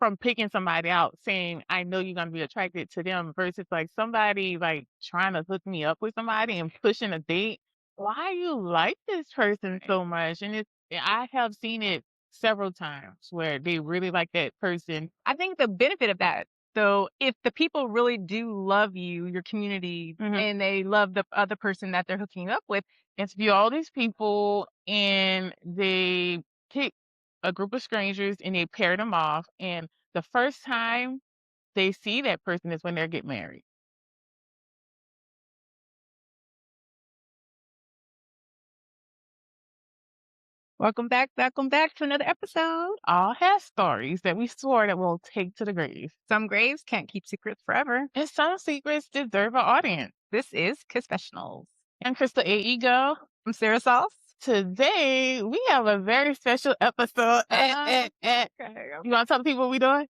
from picking somebody out, saying, I know you're gonna be attracted to them versus like somebody like trying to hook me up with somebody and pushing a date. Why you like this person Right. so much? And I have seen it several times where they really like that person. I think the benefit of that, though, if the people really do love you, your community, Mhm. and they love the other person that they're hooking up with, Interview all these people and they pick a group of strangers and they pair them off. And the first time they see that person is when they get married. welcome back to another episode. All have stories that we swore that we'll take to the grave. Some graves can't keep secrets forever. And some secrets deserve an audience. This is KissFessionals. I'm Crystal AE Girl. I'm Sarah Sauce. Today we have a very special episode. Okay. You want to tell the people what we doing?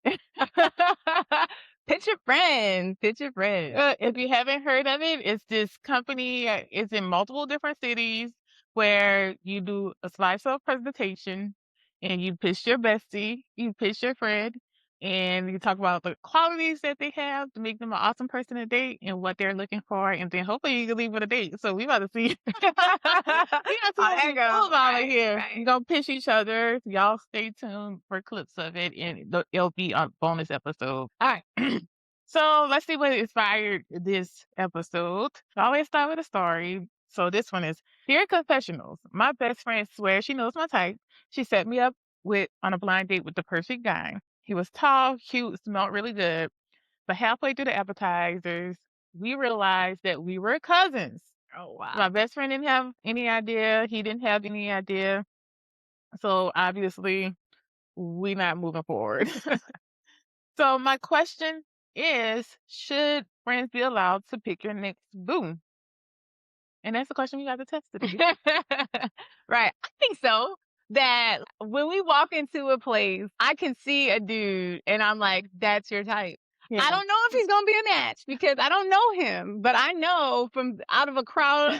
Pitch your friend. Pitch your friend. If you haven't heard of it, it's this company. It's in multiple different cities where you do a slideshow presentation and you pitch your bestie, you pitch your friend, and you talk about the qualities that they have to make them an awesome person to date and what they're looking for, and then hopefully you can leave with a date. So we about to see. We got there two you go. out Right, here. right. We're gonna pitch each other. Y'all stay tuned for clips of it, and it'll be a bonus episode. All right. So let's see what inspired this episode. I always start with a story. So this one is Dear Confessionals. My best friend swears she knows my type. She set me up on a blind date with the perfect guy. He was tall, cute, smelled really good. But halfway through the appetizers, we realized that we were cousins. Oh, wow. My best friend didn't have any idea. He didn't have any idea. So obviously, we're not moving forward. So my question is, should friends be allowed to pick your next boo? And that's the question we got to test today. Right. I think so. That when we walk into a place, I can see a dude and I'm like, that's your type. Yeah. I don't know if he's going to be a match because I don't know him, but I know from out of a crowd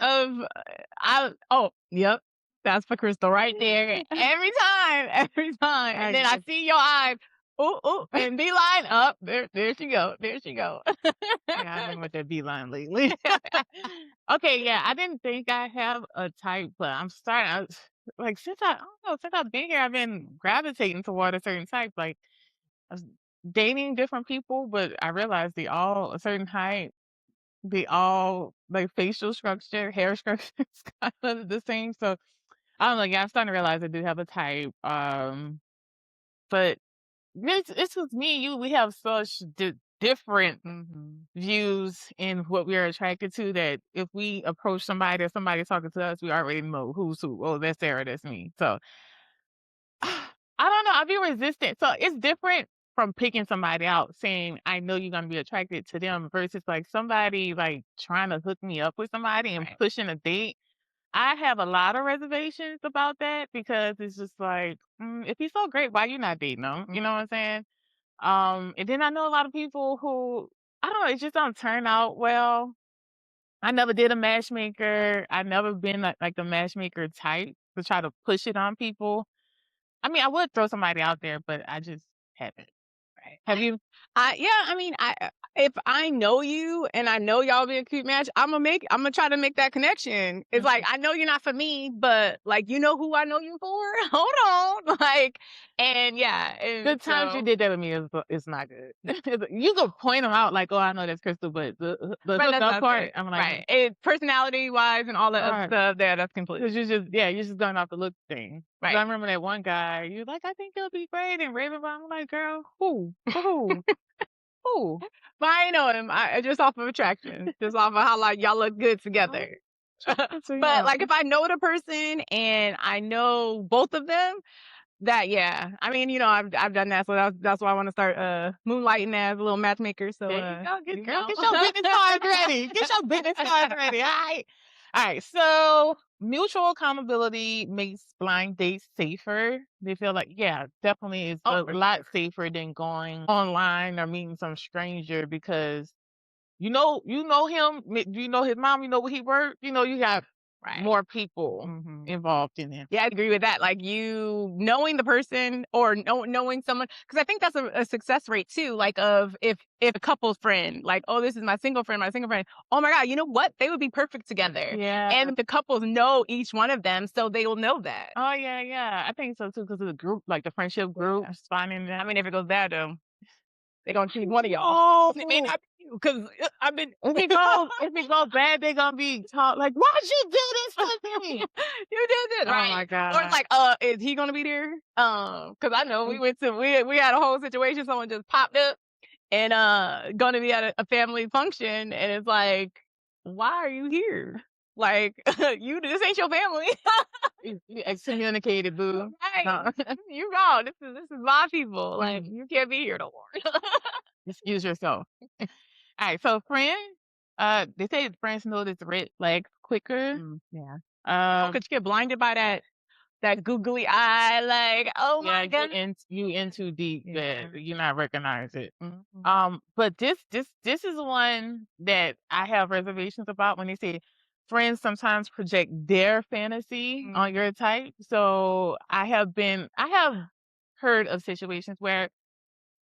of, yep, that's for Crystal right there. Every time. And then I see your eyes. Oh, and beeline up. There she go. There she go. Yeah, I've been with that beeline lately. Okay, yeah, I didn't think I have a type, but I'm starting. Since I don't know, since I've been here, I've been gravitating toward a certain type. Like I was dating different people, but I realized they all a certain height. They all like facial structure, hair structure is kind of the same. So I don't know. Yeah, I'm starting to realize I do have a type. But it's with me and you. We have such different views in what we're attracted to that if we approach somebody or somebody talking to us, we already know who's who. Oh, that's Sarah, that's me. So I don't know. I'll be resistant. So it's different from picking somebody out, saying, I know you're gonna be attracted to them versus like somebody like trying to hook me up with somebody and Right. pushing a date. I have a lot of reservations about that because it's just like, if he's so great, why you not dating him? You know what I'm saying? And then I know a lot of people who I don't know, it just don't turn out well. I never did a matchmaker. I never been like the matchmaker type to try to push it on people. I mean, I would throw somebody out there, but I just haven't. Right. Have you? If I know you and I know y'all be a cute match, I'm gonna try to make that connection. It's like, I know you're not for me, but like, you know who I know you for? Hold on. Like, and yeah. The times you did that with me is not good. You could point them out like, oh, I know that's Crystal, but the Right, hook up part, I'm like, right. Personality wise and all that other Right. stuff there, that's completely. because you're just going off the look thing. 'Cause Right. I remember that one guy, you're like, I think he'll be great. And Raven, I'm like, girl, who? Who? But I ain't know him. I just off of attraction, just off of how like y'all look good together. So, But yeah. like if I know the person and I know both of them, that yeah. I mean, I've done that, so that's why I want to start moonlighting as a little matchmaker. So There you go. Get your business know. cards ready. Get your business cards ready. All right. All right. So mutual accountability makes blind dates safer. They feel like, yeah, definitely it's Oh, a for lot safer than going online or meeting some stranger because you know him, you know his mom, you know what he worked, you got more people Mhm. involved in it. Yeah, I agree with that. Like you knowing the person or knowing someone, because I think that's a success rate too. Like of if a couple's friend, like, oh, this is my single friend, my single friend. Oh my God, you know what? They would be perfect together. Yeah. And the couples know each one of them, so they will know that. Oh, yeah, yeah. I think so too because of the group, like the friendship groups, finding I that. mean, if it goes bad though, they gonna choose one of y'all. It may Oh, not be you, because I've been. if it goes bad, they gonna be taught like, "Why'd you do this to me?" You did this, Oh my right? Or it's god. like, is he gonna be there? Because I know we had a whole situation. Someone just popped up and gonna be at a family function, and it's like, why are you here? Like, this ain't your family. You excommunicated, boo. Right. No. You gone. This is my people. Like, you can't be here no more. Excuse yourself. All right, so friends, they say friends notice red flags quicker. Yeah. Um, Could you get blinded by that googly eye? Like, oh yeah, my goodness. you in too deep Yeah. that you not recognize it. Mhm. But this is one that I have reservations about when they say friends sometimes project their fantasy on your type. So I have heard of situations where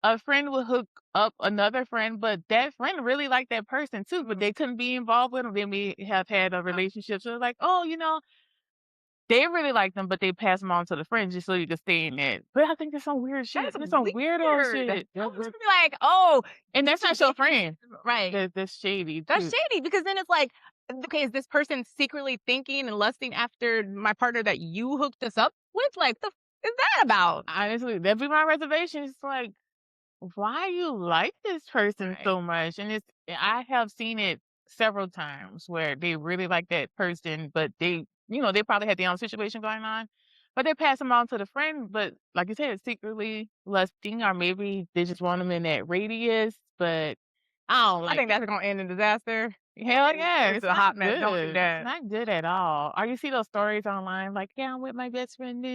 a friend will hook up another friend, but that friend really liked that person too, but they couldn't be involved with them. Then we have had a relationship. So like, oh, they really like them, but they pass them on to the friends just so you can stay in it. But I think there's some weird shit. That's There's some weirdo weird. shit. I was gonna be like, oh, And that's not your friend. right. That's shady That's too. shady, because then it's like, okay, is this person secretly thinking and lusting after my partner that you hooked us up with? Like, the is that about? Honestly, that'd be my reservation. It's like, why you like this person Right. so much? And I have seen it several times where they really like that person, but they probably had their own situation going on, but they pass them on to the friend. But like you said, it's secretly lusting, or maybe they just want them in that radius. But I don't I like think it. that's gonna end in disaster. Hell yeah, It's it's a not hot mess. Don't do good. It's that. not good at all. Or you see those stories online, like, yeah, I'm with my best friend.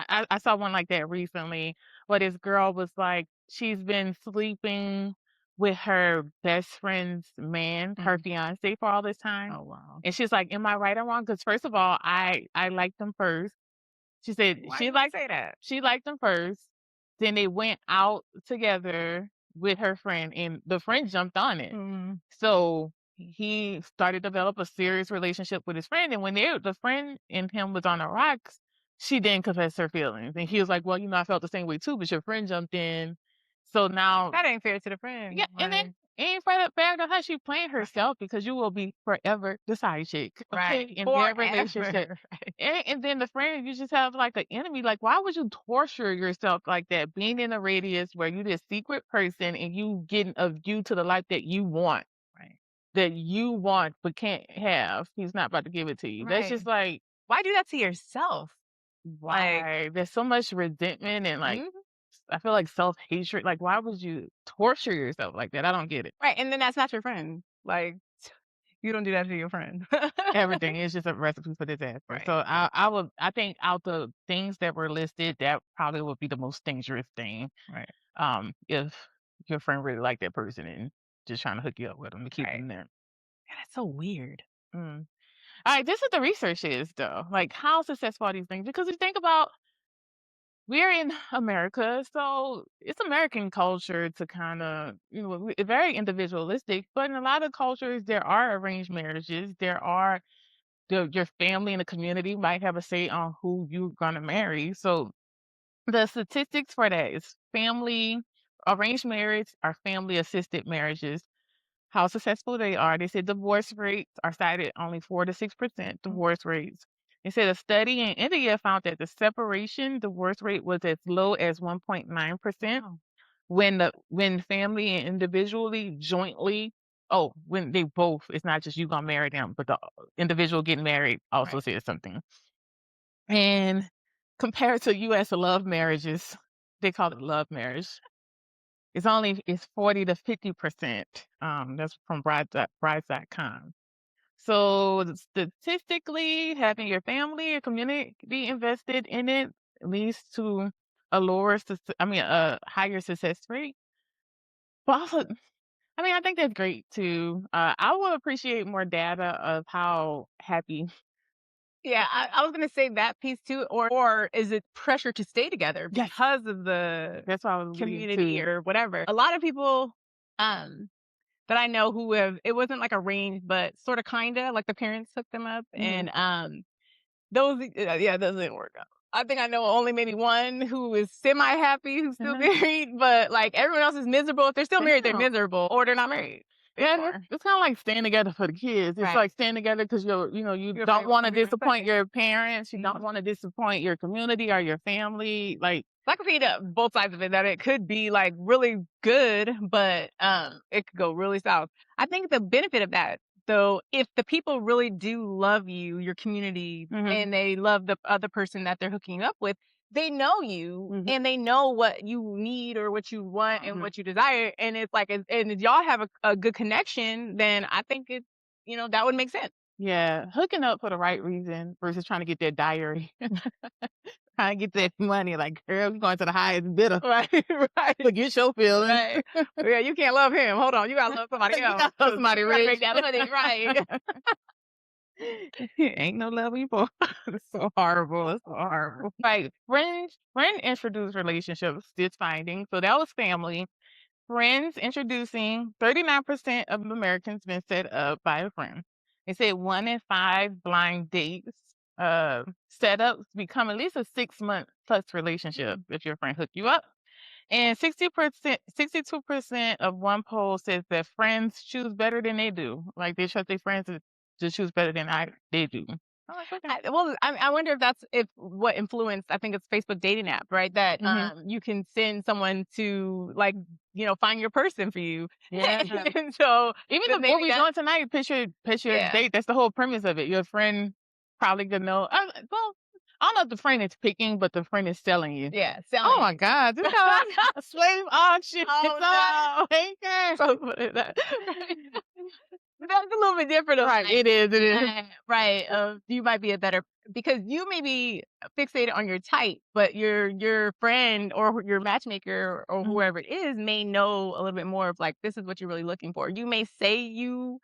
I saw one like that recently where this girl was like, she's been sleeping with her best friend's man, her fiance, for all this time. Oh wow. And she's like, am I right or wrong? Because first of all, I liked them first. She said Why you would say that? she liked them first. Then they went out together with her friend, and the friend jumped on it. Mm. So he started to develop a serious relationship with his friend. And when the friend and him was on the rocks, she didn't confess her feelings. And he was like, well, I felt the same way too, but your friend jumped in. So now, That ain't fair to the friend. yeah, and then it ain't fair to her. She playing herself because you will be forever the side chick, okay, Right. in their relationship. Forever. Right. And then the friend, you just have like an enemy. Like, why would you torture yourself like that? Being in a radius where you this secret person and you getting a view to the life that you want, Right. that you want but can't have. He's not about to give it to you. That's Right. just like, Why do that to yourself? Like, why? There's so much resentment and like, mhm. I feel like self-hatred. Like, why would you torture yourself like that? I don't get it. Right, and then that's not your friend. Like, you don't do that to your friend. Everything is just a recipe for disaster. Right. So I think out the things that were listed, that probably would be the most dangerous thing. Right. If your friend really like that person and just trying to hook you up with them to keep Right. them there. Yeah, that's so weird. Mm. All right, this is the research is though. Like how successful are these things? Because you think about we're in America, so it's American culture to kind of, very individualistic. But in a lot of cultures, there are arranged marriages. There are your family and the community might have a say on who you're gonna marry. So the statistics for that is family arranged marriage or family assisted marriages, how successful they are. They said divorce rates are cited only 4 to 6% divorce rates. They said a study in India found that the separation divorce rate was as low as 1.9% Wow. when family and individually jointly, when they both, it's not just you gonna marry them, but the individual getting married also Right. says something. And compared to US love marriages, they call it love marriage. It's 40 to 50%. That's from brides.com. So statistically, having your family or community invested in it leads to a higher success rate. But also, I think that's great too. I would appreciate more data of how happy Yeah, I was gonna say that piece too, or is it pressure to stay together Yes. because of the That's what I was leading community to. or whatever? A lot of people that I know who have it wasn't like arranged, but sort of kinda like the parents hooked them up, and those yeah, those didn't work out. I think I know only maybe one who is semi happy who's still Uh-huh. married, but like everyone else is miserable. If they're still married, they're Damn. miserable, or they're not married. Yeah, Anymore. it's kinda like staying together for the kids. It's Right. like staying together because you Your don't family wanna gonna be disappoint respected. your parents, you don't wanna disappoint your community or your family, like I can see both sides of it, that it could be like really good, but it could go really south. I think the benefit of that, though, if the people really do love you, your community, mhm, and they love the other person that they're hooking up with, they know you mhm, and they know what you need or what you want and mhm. what you desire. And it's like, and if y'all have a good connection, then I think that would make sense. Yeah, hooking up for the right reason versus trying to get that diary, trying to get that money, like, "Girl, we going to the highest bidder. Right, right. Forget your feelings." Right. Yeah, you can't love him. Hold on, you gotta love somebody You else gotta love 'cause somebody you gotta make rich. that money, right? Ain't no love people. It's so horrible, it's so horrible. Like, friend introduced relationships, this finding, so that was family. Friends introducing 39% of Americans been set up by a friend. They said 1 in 5 blind dates, setups become at least a 6-month plus relationship if your friend hooked you up. And 62% of one poll says that friends choose better than they do. Like they trust their friends to choose better than they do. I'm like, okay. I wonder if that's if what influenced. I think it's Facebook dating app, right? That Hmm. you can send someone to like find your person for you, Yeah. and so Even then what maybe we that doing tonight, picture yeah date. That's the whole premise of it. Your friend probably gonna know. Well, I don't know if the friend is picking, but the friend is selling you. yeah Oh selling. my God, this how a slave auction. It's Oh on taker. no! So funny that. That's a little bit different of Right, like, it is. It is. right, you might be a better because you may be fixated on your type, but your friend or your matchmaker or Mhm. whoever it is may know a little bit more of like, this is what you're really looking for. You may say you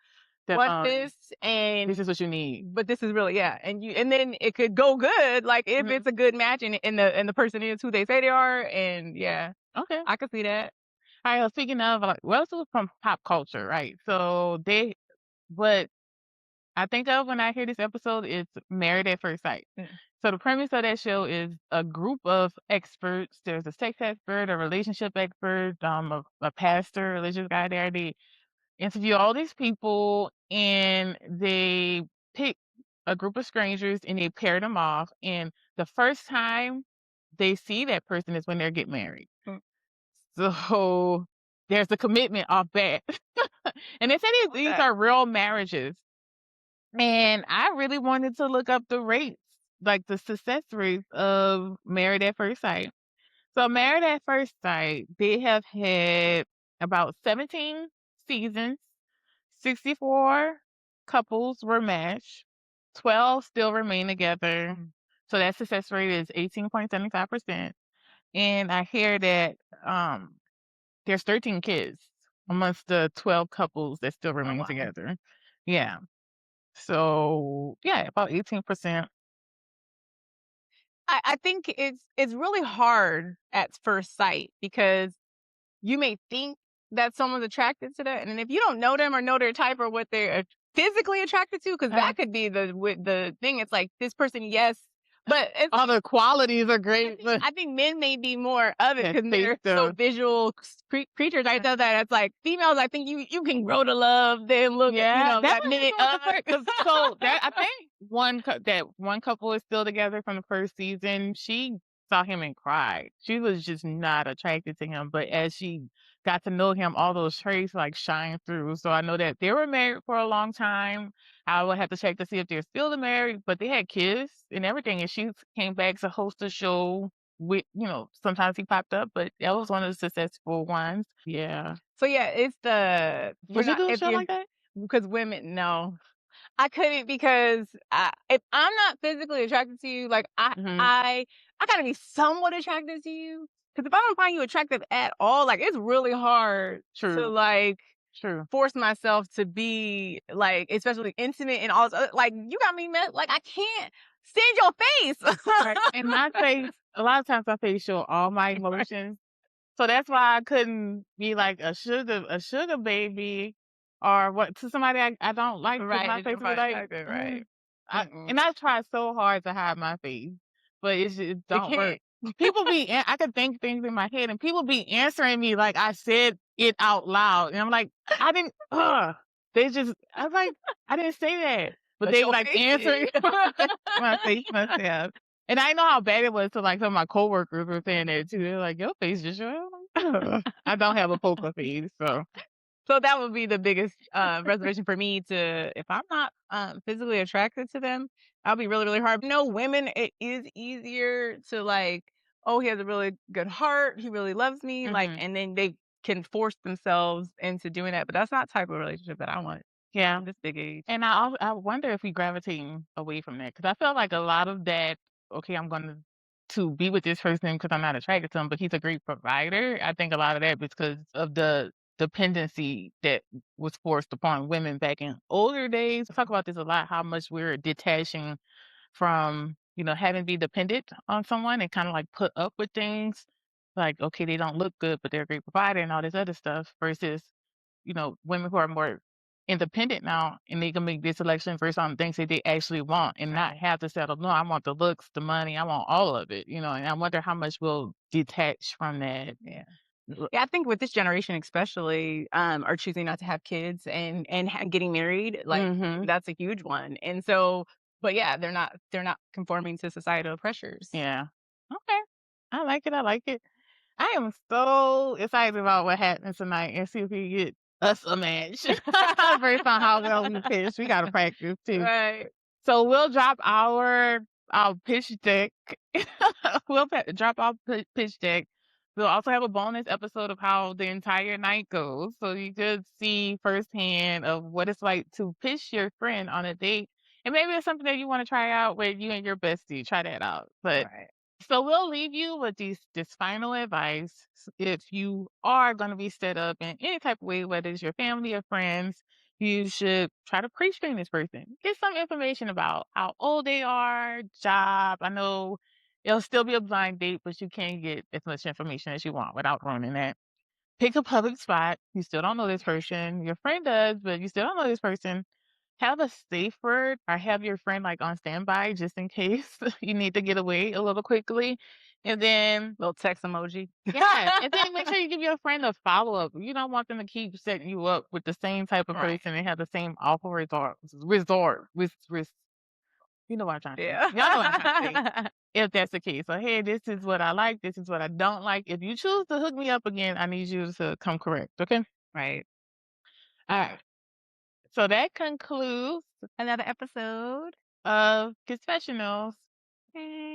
That want this this and is what you need. but this is really yeah, and then it could go good, like if Mhm. it's a good match and the person is who they say they are, and yeah, Okay. I could see that. All right. Well, speaking of like, well, this was from pop culture, right? So what I think of when I hear this episode is Married at First Sight. Mm. So the premise of that show is a group of experts. There's a sex expert, a relationship expert, a pastor, religious guy there. They interview all these people and they pick a group of strangers and they pair them off. And the first time they see that person is when they get married. Mm. So there's a commitment off that. And they said What's these that? are real marriages. And I really wanted to look up the rates, like the success rates of Married at First Sight. So Married at First Sight, they have had about 17 seasons, 64 couples were matched, 12 still remain together. So that success rate is 18.75%. And I hear that um there's 13 kids amongst the 12 couples that still Oh remain wow. together. Yeah. So yeah, about 18%. I think it's really hard at first sight because you may think that someone's attracted to that, and if you don't know them or know their type or what they're physically attracted to, because Uh, that could be the thing. It's like this person, yes, but it's all the qualities are great, but I think men may be more of it that because face they're so stuff. visual creatures. I know that it's like females. I think you can grow to love them. Look at Yeah, that that might have minute. been with the first. 'Cause so that I think that one couple is still together from the first season. She saw him and cried. She was just not attracted to him, but as she got to know him, all those traits like shine through. So I know that they were married for a long time. I would have to check to see if they're still married, but they had kids and everything. And she came back to host a show with, sometimes he popped up, but that was one of the successful ones. Yeah. So yeah, it's the you're Would you not do a if show you're like that? because women no. I couldn't because if I'm not physically attracted to you, like Mhm. I gotta be somewhat attracted to you. Because if I don't find you attractive at all, like it's really hard to True. like True. force myself to be like, especially intimate and all this like you got me met. Like I can't. stay in your face. Right. And my face, a lot of times my face show all my emotions. So that's why I couldn't be like a sugar baby or what to somebody I don't like. 'Cause Right, my it's face your would be face, like, okay, right. Mm-mm. and I try so hard to hide my face, but it You don't work. can't. People I could think things in my head, and people be answering me like I said it out loud, and I'm like, I didn't. They just, I was like, I didn't say that, but But they your like face answering did. my face must have. And I know how bad it was to like some of my coworkers were saying that too. They're like, your face just showing. I don't have a poker face, so So that would be the biggest reservation for me to if I'm not physically attracted to them, I'll be really, really hard. No, women, it is easier to like, oh, he has a really good heart, he really loves me, like, mhm. and then they can force themselves into doing that. But that's not the type of relationship that I want Yeah. in this big age. And I wonder if we gravitating away from that because I feel like a lot of that. Okay, I'm going to be with this person because I'm not attracted to him, but he's a great provider. I think a lot of that because of the dependency that was forced upon women back in older days. I talk about this a lot, how much we're detaching from, having to be dependent on someone and kind of like put up with things like, okay, they don't look good, but they're a great provider and all this other stuff versus, women who are more independent now and they can make this selection based on things that they actually want and not Right. have to settle. No, I want the looks, the money, I want all of it, and I wonder how much we'll detach from that. Yeah. Yeah, I think with this generation especially, are choosing not to have kids and getting married, like Mm-hmm. that's a huge one. And so, but yeah, they're not conforming to societal pressures. Yeah. Okay. I like it. I like it. I am so excited about what happens tonight and see if we get us a match based on how well we pitch. We gotta practice too. Right. So we'll drop our pitch deck. We'll drop our pitch deck. We'll also have a bonus episode of how the entire night goes, so you could see firsthand of what it's like to pitch your friend on a date. And maybe it's something that you want to try out with you and your bestie. Try that out. But Right. so we'll leave you with this final advice. If you are going to be set up in any type of way, whether it's your family or friends, you should try to pre-screen this person. Get some information about how old they are, job. I know it'll still be a blind date, but you can get as much information as you want without ruining that. Pick a public spot. You still don't know this person. Your friend does, but you still don't know this person. Have a safe word or have your friend like on standby just in case you need to get away a little quickly. And then, Little text emoji. yeah, and then make sure you give your friend a follow up. You don't want them to keep setting you up with the same type of Right. person and have the same awful you know what I'm trying to say. Yeah. Y'all know what I'm trying to say. If that's the case. So, hey, this is what I like. This is what I don't like. If you choose to hook me up again, I need you to come correct. Okay. Right. All right. So that concludes Another episode. of KissFessionals. Hey.